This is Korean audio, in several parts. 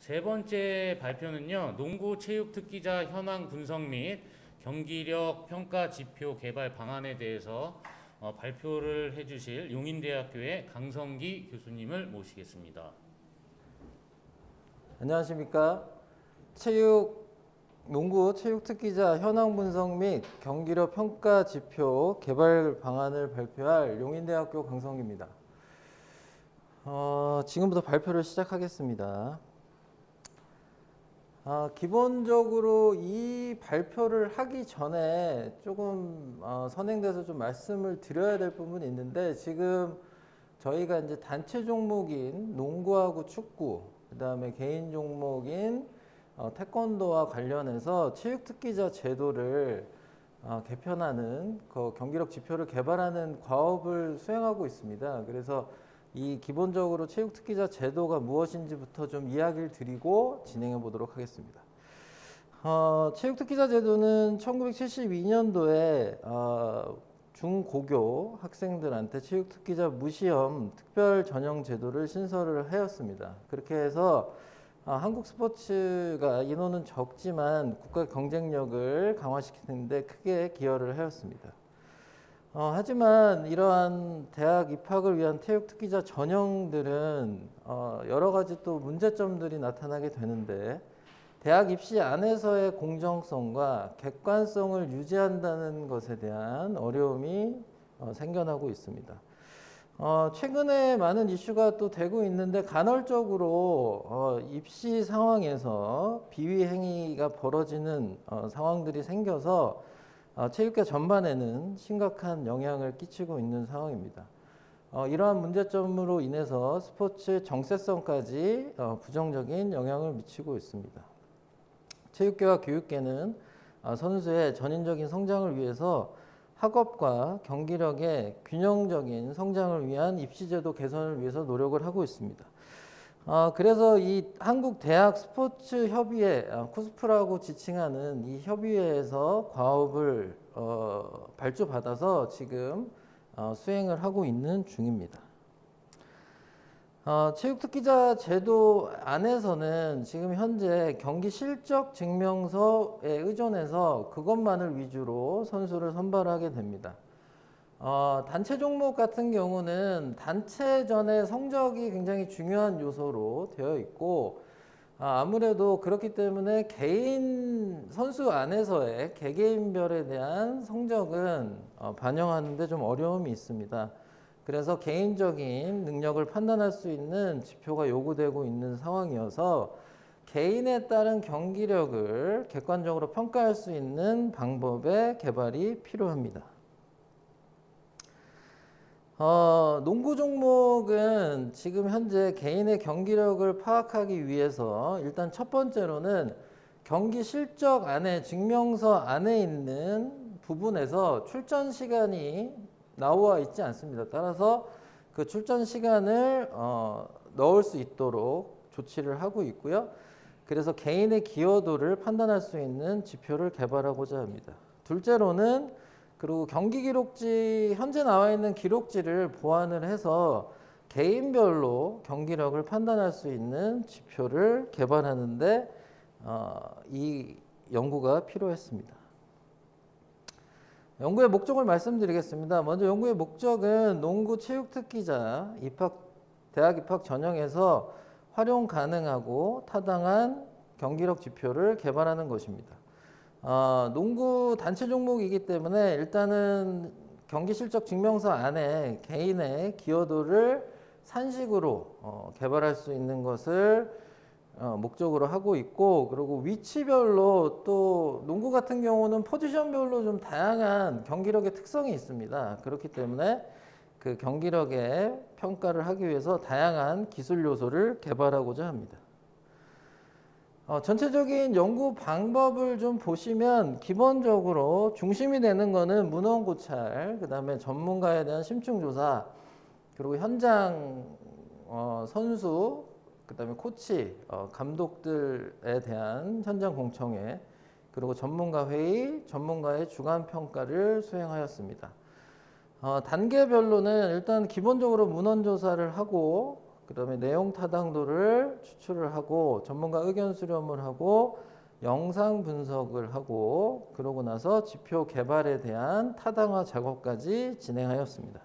세 번째 발표는요, 농구 체육 특기자 현황 분석 및 경기력 평가 지표 개발 방안에 대해서 발표를 해주실 용인대학교의 강성기 교수님을 모시겠습니다. 안녕하십니까. 농구 체육 특기자 현황 분석 및 경기력 평가 지표 개발 방안을 발표할 용인대학교 강성기입니다. 지금부터 발표를 시작하겠습니다. 기본적으로 이 발표를 하기 전에 조금 선행돼서 좀 말씀을 드려야 될 부분이 있는데, 지금 저희가 이제 단체 종목인 농구하고 축구, 그 다음에 개인 종목인 태권도와 관련해서 체육 특기자 제도를 개편하는 경기력 지표를 개발하는 과업을 수행하고 있습니다. 그래서 이 기본적으로 체육 특기자 제도가 무엇인지부터 좀 이야기를 드리고 진행해 보도록 하겠습니다. 체육 특기자 제도는 1972년도에 중고교 학생들한테 체육 특기자 무시험 특별 전형 제도를 신설을 하였습니다. 그렇게 해서 한국 스포츠가 인원은 적지만 국가 경쟁력을 강화시키는 데 크게 기여를 하였습니다. 하지만 이러한 대학 입학을 위한 체육 특기자 전형들은 여러 가지 또 문제점들이 나타나게 되는데, 대학 입시 안에서의 공정성과 객관성을 유지한다는 것에 대한 어려움이 생겨나고 있습니다. 최근에 많은 이슈가 또 되고 있는데, 간헐적으로 입시 상황에서 비위 행위가 벌어지는 상황들이 생겨서 체육계 전반에는 심각한 영향을 끼치고 있는 상황입니다. 이러한 문제점으로 인해서 스포츠의 정체성까지 부정적인 영향을 미치고 있습니다. 체육계와 교육계는 선수의 전인적인 성장을 위해서 학업과 경기력의 균형적인 성장을 위한 입시제도 개선을 위해서 노력을 하고 있습니다. 그래서 이 한국대학스포츠협의회, 쿠스프라고 지칭하는 이 협의회에서 과업을 발주받아서 지금 수행을 하고 있는 중입니다. 체육특기자 제도 안에서는 지금 현재 경기 실적 증명서에 의존해서 그것만을 위주로 선수를 선발하게 됩니다. 단체 종목 같은 경우는 단체전의 성적이 굉장히 중요한 요소로 되어 있고, 아무래도 그렇기 때문에 개인 선수 안에서의 개개인별에 대한 성적은 반영하는 데 좀 어려움이 있습니다. 그래서 개인적인 능력을 판단할 수 있는 지표가 요구되고 있는 상황이어서 개인에 따른 경기력을 객관적으로 평가할 수 있는 방법의 개발이 필요합니다. 농구 종목은 지금 현재 개인의 경기력을 파악하기 위해서 일단 첫 번째로는 경기 실적 안에, 증명서 안에 있는 부분에서 출전 시간이 나와 있지 않습니다. 따라서 그 출전 시간을 넣을 수 있도록 조치를 하고 있고요. 그래서 개인의 기여도를 판단할 수 있는 지표를 개발하고자 합니다. 둘째로는 그리고 경기 기록지, 현재 나와 있는 기록지를 보완을 해서 개인별로 경기력을 판단할 수 있는 지표를 개발하는데 이 연구가 필요했습니다. 연구의 목적을 말씀드리겠습니다. 먼저 연구의 목적은 농구 체육 특기자 대학 입학 전형에서 활용 가능하고 타당한 경기력 지표를 개발하는 것입니다. 농구 단체 종목이기 때문에 일단은 경기 실적 증명서 안에 개인의 기여도를 산식으로 개발할 수 있는 것을 목적으로 하고 있고, 그리고 위치별로 또 농구 같은 경우는 포지션별로 좀 다양한 경기력의 특성이 있습니다. 그렇기 때문에 그 경기력의 평가를 하기 위해서 다양한 기술 요소를 개발하고자 합니다. 전체적인 연구 방법을 좀 보시면 기본적으로 중심이 되는 거는 문헌 고찰, 그 다음에 전문가에 대한 심층 조사, 그리고 현장 선수, 그 다음에 코치, 감독들에 대한 현장 공청회, 그리고 전문가 회의, 전문가의 주관 평가를 수행하였습니다. 단계별로는 일단 기본적으로 문헌 조사를 하고, 그다음에 내용 타당도를 추출을 하고 전문가 의견 수렴을 하고 영상 분석을 하고 그러고 나서 지표 개발에 대한 타당화 작업까지 진행하였습니다.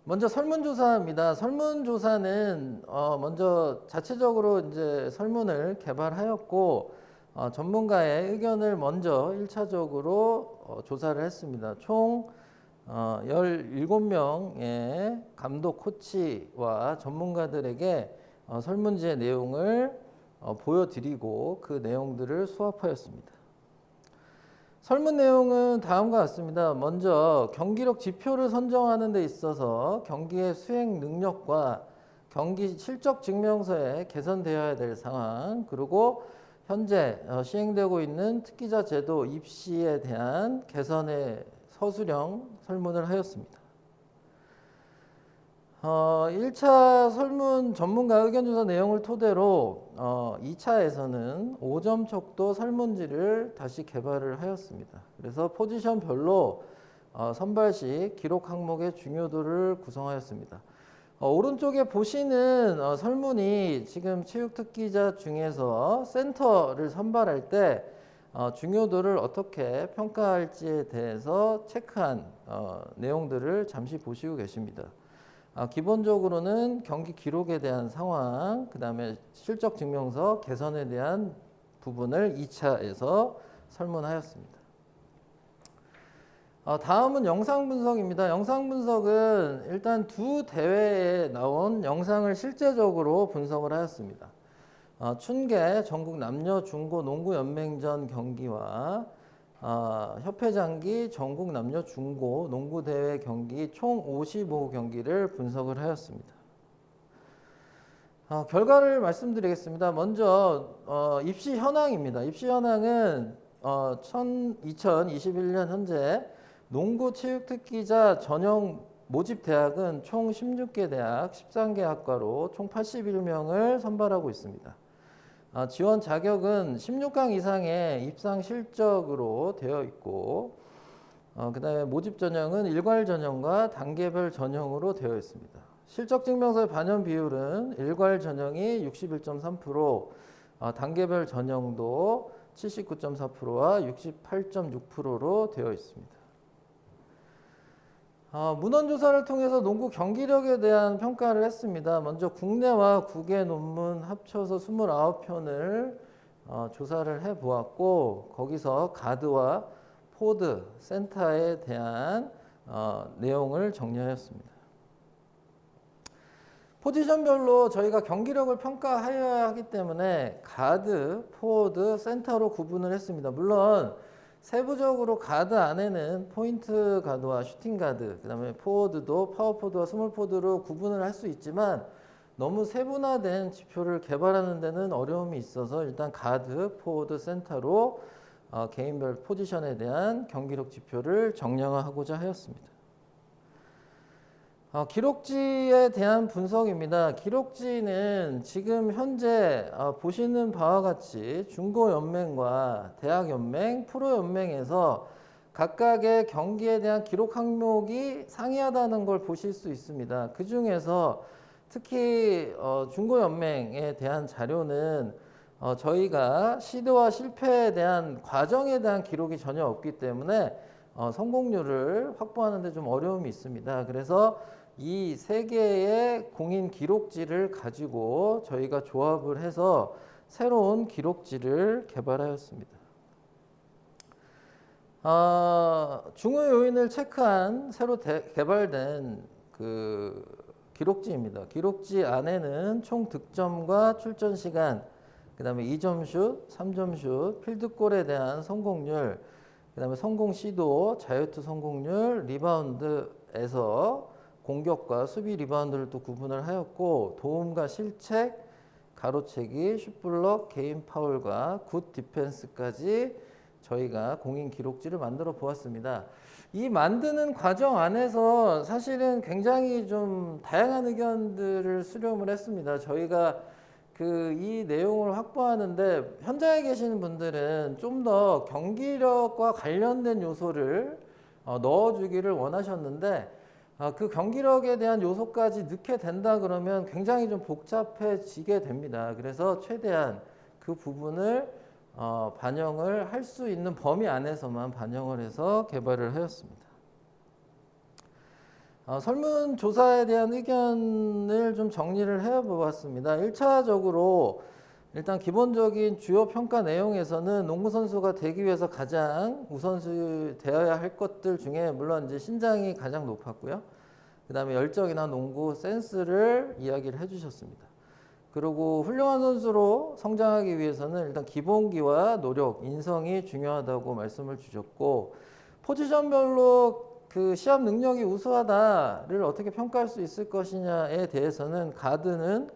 먼저 설문조사입니다. 설문조사는 먼저 자체적으로 이제 설문을 개발하였고 전문가의 의견을 먼저 1차적으로 조사를 했습니다. 총 17명의 감독 코치와 전문가들에게 설문지의 내용을 보여드리고 그 내용들을 수합하였습니다. 설문 내용은 다음과 같습니다. 먼저 경기력 지표를 선정하는 데 있어서 경기의 수행 능력과 경기 실적 증명서에 개선되어야 될 상황, 그리고 현재 시행되고 있는 특기자 제도 입시에 대한 개선의 서술형 설문을 하였습니다. 1차 설문 전문가 의견조사 내용을 토대로 2차에서는 5점 척도 설문지를 다시 개발을 하였습니다. 그래서 포지션별로 선발식 기록 항목의 중요도를 구성하였습니다. 오른쪽에 보시는 설문이 지금 체육특기자 중에서 센터를 선발할 때 중요도를 어떻게 평가할지에 대해서 체크한 내용들을 잠시 보시고 계십니다. 기본적으로는 경기 기록에 대한 상황, 그 다음에 실적 증명서 개선에 대한 부분을 2차에서 설문하였습니다. 다음은 영상 분석입니다. 영상 분석은 일단 두 대회에 나온 영상을 실제적으로 분석을 하였습니다. 춘계 전국 남녀 중고 농구 연맹전 경기와 협회장기 전국 남녀 중고 농구 대회 경기 총 55경기를 분석을 하였습니다. 결과를 말씀드리겠습니다. 먼저 입시 현황입니다. 입시 현황은 2021년 현재 농구 체육 특기자 전형 모집 대학은 총 16개 대학 13개 학과로 총 81명을 선발하고 있습니다. 지원 자격은 16강 이상의 입상 실적으로 되어 있고 그 다음에 모집 전형은 일괄 전형과 단계별 전형으로 되어 있습니다. 실적 증명서의 반영 비율은 일괄 전형이 61.3%, 단계별 전형도 79.4%와 68.6%로 되어 있습니다. 문헌조사를 통해서 농구 경기력에 대한 평가를 했습니다. 먼저 국내와 국외 논문 합쳐서 29편을 조사를 해보았고 거기서 가드와 포드, 센터에 대한 내용을 정리하였습니다. 포지션별로 저희가 경기력을 평가하여야 하기 때문에 가드, 포워드, 센터로 구분을 했습니다. 물론 세부적으로 가드 안에는 포인트 가드와 슈팅 가드, 그 다음에 포워드도 파워포드와 스몰 포드로 구분을 할 수 있지만 너무 세분화된 지표를 개발하는 데는 어려움이 있어서 일단 가드, 포워드, 센터로 개인별 포지션에 대한 경기력 지표를 정량화하고자 하였습니다. 기록지에 대한 분석입니다. 기록지는 지금 현재 보시는 바와 같이 중고연맹과 대학연맹, 프로연맹에서 각각의 경기에 대한 기록 항목이 상이하다는 걸 보실 수 있습니다. 그 중에서 특히 중고연맹에 대한 자료는 저희가 시도와 실패에 대한 과정에 대한 기록이 전혀 없기 때문에 성공률을 확보하는 데 좀 어려움이 있습니다. 그래서 이 세 개의 공인 기록지를 가지고 저희가 조합을 해서 새로운 기록지를 개발하였습니다. 중요 요인을 체크한 새로 개발된 그 기록지입니다. 기록지 안에는 총 득점과 출전 시간, 그 다음에 2점 슛, 3점 슛, 필드골에 대한 성공률, 그 다음에 성공 시도, 자유투 성공률, 리바운드에서 공격과 수비 리바운드를 또 구분을 하였고 도움과 실책, 가로채기, 슛블럭, 개인 파울과 굿 디펜스까지 저희가 공인 기록지를 만들어 보았습니다. 이 만드는 과정 안에서 사실은 굉장히 좀 다양한 의견들을 수렴을 했습니다. 저희가 이 내용을 확보하는데 현장에 계시는 분들은 좀 더 경기력과 관련된 요소를 넣어주기를 원하셨는데 그 경기력에 대한 요소까지 넣게 된다 그러면 굉장히 좀 복잡해지게 됩니다. 그래서 최대한 그 부분을 반영을 할 수 있는 범위 안에서만 반영을 해서 개발을 하였습니다. 설문조사에 대한 의견을 좀 정리를 해보았습니다. 1차적으로 일단 기본적인 주요 평가 내용에서는 농구 선수가 되기 위해서 가장 우선시 되어야 할 것들 중에 물론 이제 신장이 가장 높았고요. 그 다음에 열정이나 농구 센스를 이야기를 해주셨습니다. 그리고 훌륭한 선수로 성장하기 위해서는 일단 기본기와 노력, 인성이 중요하다고 말씀을 주셨고, 포지션별로 그 시합 능력이 우수하다를 어떻게 평가할 수 있을 것이냐에 대해서는 가드는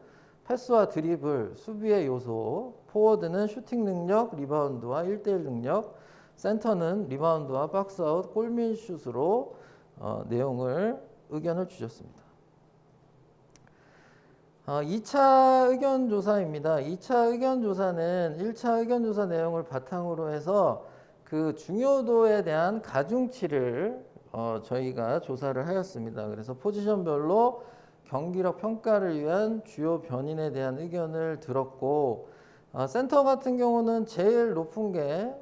패스와 드리블, 수비의 요소, 포워드는 슈팅 능력, 리바운드와 1대1 능력, 센터는 리바운드와 박스아웃, 골밑슛으로 의견을 주셨습니다. 2차 의견 조사입니다. 2차 의견 조사는 1차 의견 조사 내용을 바탕으로 해서 그 중요도에 대한 가중치를 저희가 조사를 하였습니다. 그래서 포지션별로 경기력 평가를 위한 주요 변인에 대한 의견을 들었고, 센터 같은 경우는 제일 높은 게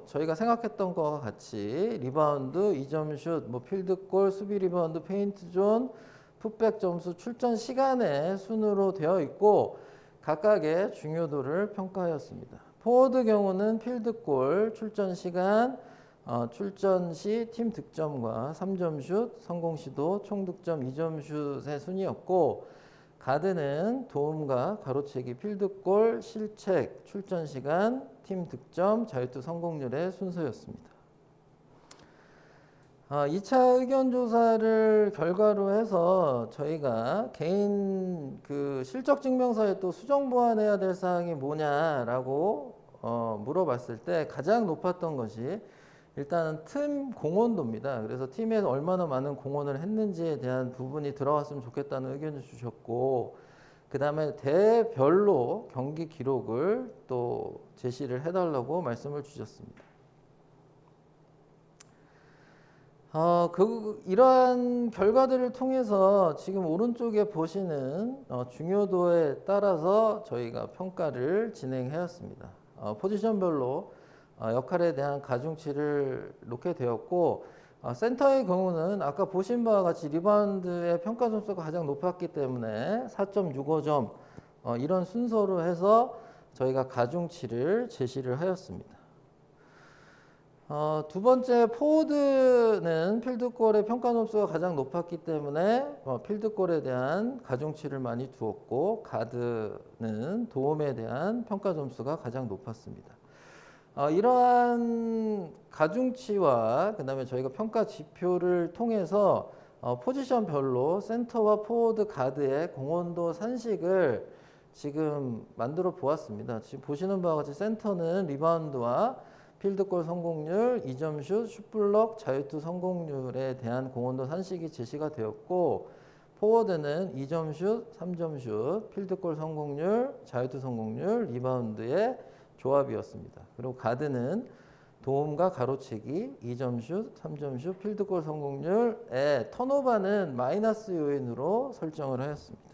저희가 생각했던 것과 같이 리바운드, 2점 슛, 필드골, 수비 리바운드, 페인트 존, 풋백 점수, 출전 시간의 순으로 되어 있고 각각의 중요도를 평가하였습니다. 포워드 경우는 필드골, 출전 시간, 출전 시 팀 득점과 3점 슛, 성공 시도, 총 득점 2점 슛의 순이었고, 가드는 도움과 가로채기, 필드골, 실책, 출전 시간, 팀 득점, 자유투 성공률의 순서였습니다. 2차 의견 조사를 결과로 해서 저희가 개인 그 실적 증명서에 또 수정 보완해야 될 사항이 뭐냐라고 물어봤을 때 가장 높았던 것이 일단 팀 공헌도입니다. 그래서 팀에서 얼마나 많은 공헌을 했는지에 대한 부분이 들어갔으면 좋겠다는 의견을 주셨고, 그 다음에 대별로 경기 기록을 또 제시를 해달라고 말씀을 주셨습니다. 이러한 결과들을 통해서 지금 오른쪽에 보시는 중요도에 따라서 저희가 평가를 진행하였습니다. 포지션별로 역할에 대한 가중치를 놓게 되었고, 센터의 경우는 아까 보신 바와 같이 리바운드의 평가 점수가 가장 높았기 때문에 4.65점 이런 순서로 해서 저희가 가중치를 제시를 하였습니다. 두 번째, 포워드는 필드골의 평가 점수가 가장 높았기 때문에 필드골에 대한 가중치를 많이 두었고, 가드는 도움에 대한 평가 점수가 가장 높았습니다. 이러한 가중치와 그 다음에 저희가 평가 지표를 통해서 포지션별로 센터와 포워드, 가드의 공헌도 산식을 지금 만들어 보았습니다. 지금 보시는 바와 같이 센터는 리바운드와 필드골 성공률, 2점 슛, 슛블럭, 자유투 성공률에 대한 공헌도 산식이 제시가 되었고, 포워드는 2점 슛, 3점 슛, 필드골 성공률, 자유투 성공률, 리바운드의 조합이었습니다. 그리고 가드는 도움과 가로채기, 2점 슛, 3점 슛, 필드골 성공률에 턴오버는 마이너스 요인으로 설정을 하였습니다.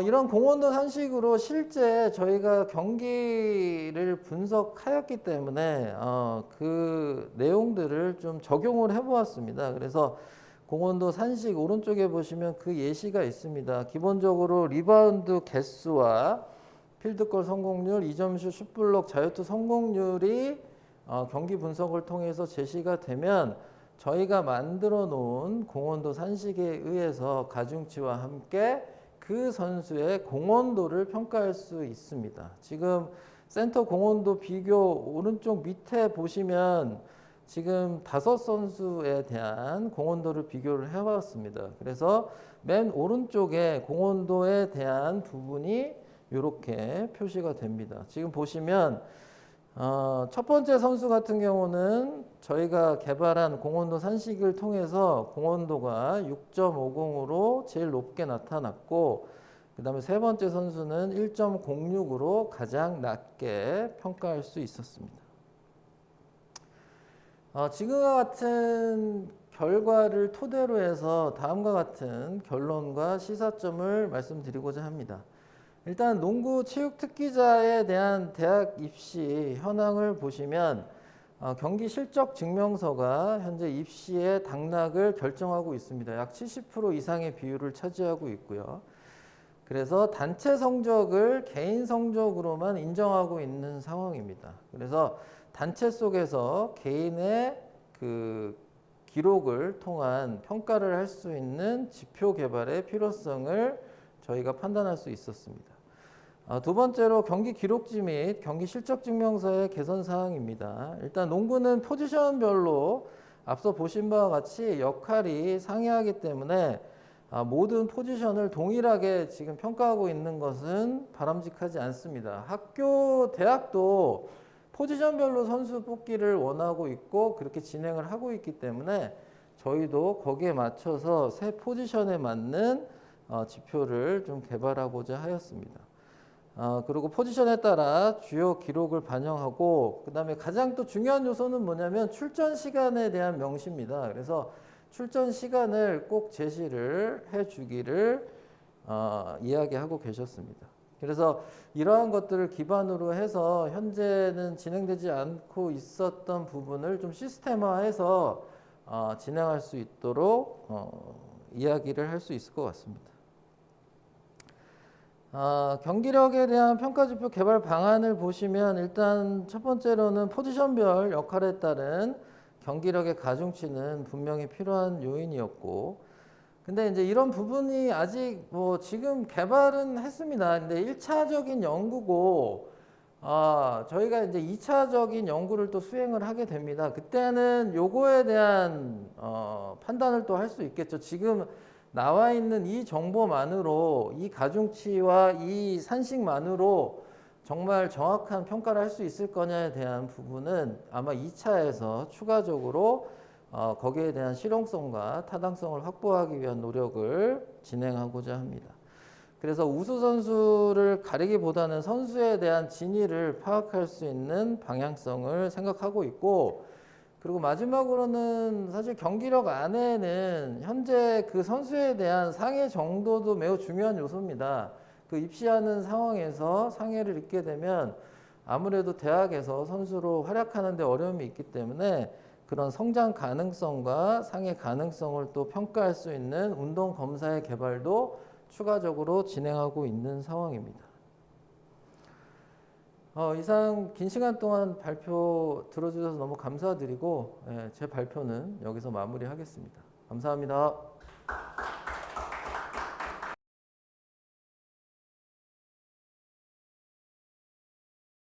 이런 공헌도 산식으로 실제 저희가 경기를 분석하였기 때문에 그 내용들을 좀 적용을 해보았습니다. 그래서 공헌도 산식 오른쪽에 보시면 그 예시가 있습니다. 기본적으로 리바운드 개수와 필드골 성공률, 2점 슛, 슛블럭, 자유투 성공률이 경기 분석을 통해서 제시가 되면 저희가 만들어 놓은 공헌도 산식에 의해서 가중치와 함께 그 선수의 공헌도를 평가할 수 있습니다. 지금 센터 공헌도 비교 오른쪽 밑에 보시면 지금 5선수에 대한 공헌도를 비교를 해봤습니다. 그래서 맨 오른쪽에 공헌도에 대한 부분이 이렇게 표시가 됩니다. 지금 보시면 첫 번째 선수 같은 경우는 저희가 개발한 공헌도 산식을 통해서 공헌도가 6.50으로 제일 높게 나타났고, 그 다음에 세 번째 선수는 1.06으로 가장 낮게 평가할 수 있었습니다. 지금과 같은 결과를 토대로 해서 다음과 같은 결론과 시사점을 말씀드리고자 합니다. 일단 농구 체육 특기자에 대한 대학 입시 현황을 보시면 경기 실적 증명서가 현재 입시의 당락을 결정하고 있습니다. 약 70% 이상의 비율을 차지하고 있고요. 그래서 단체 성적을 개인 성적으로만 인정하고 있는 상황입니다. 그래서 단체 속에서 개인의 그 기록을 통한 평가를 할 수 있는 지표 개발의 필요성을 저희가 판단할 수 있었습니다. 두 번째로 경기 기록지 및 경기 실적 증명서의 개선 사항입니다. 일단 농구는 포지션별로 앞서 보신 바와 같이 역할이 상이하기 때문에 모든 포지션을 동일하게 지금 평가하고 있는 것은 바람직하지 않습니다. 학교, 대학도 포지션별로 선수 뽑기를 원하고 있고 그렇게 진행을 하고 있기 때문에 저희도 거기에 맞춰서 새 포지션에 맞는 지표를 좀 개발하고자 하였습니다. 그리고 포지션에 따라 주요 기록을 반영하고 그 다음에 가장 또 중요한 요소는 뭐냐면 출전 시간에 대한 명시입니다. 그래서 출전 시간을 꼭 제시를 해주기를 이야기하고 계셨습니다. 그래서 이러한 것들을 기반으로 해서 현재는 진행되지 않고 있었던 부분을 좀 시스템화해서 진행할 수 있도록 이야기를 할 수 있을 것 같습니다. 경기력에 대한 평가지표 개발 방안을 보시면 일단 첫 번째로는 포지션별 역할에 따른 경기력의 가중치는 분명히 필요한 요인이었고, 근데 이제 이런 부분이 아직 뭐 지금 개발은 했습니다. 근데 1차적인 연구고, 저희가 이제 2차적인 연구를 또 수행을 하게 됩니다. 그때는 요거에 대한 판단을 또 할 수 있겠죠. 지금 나와 있는 이 정보만으로, 이 가중치와 이 산식만으로 정말 정확한 평가를 할 수 있을 거냐에 대한 부분은 아마 2차에서 추가적으로 거기에 대한 실용성과 타당성을 확보하기 위한 노력을 진행하고자 합니다. 그래서 우수 선수를 가리기보다는 선수에 대한 진위를 파악할 수 있는 방향성을 생각하고 있고, 그리고 마지막으로는 사실 경기력 안에는 현재 그 선수에 대한 상해 정도도 매우 중요한 요소입니다. 그 입시하는 상황에서 상해를 입게 되면 아무래도 대학에서 선수로 활약하는 데 어려움이 있기 때문에 그런 성장 가능성과 상해 가능성을 또 평가할 수 있는 운동 검사의 개발도 추가적으로 진행하고 있는 상황입니다. 이상 긴 시간 동안 발표 들어주셔서 너무 감사드리고 제 발표는 여기서 마무리하겠습니다. 감사합니다.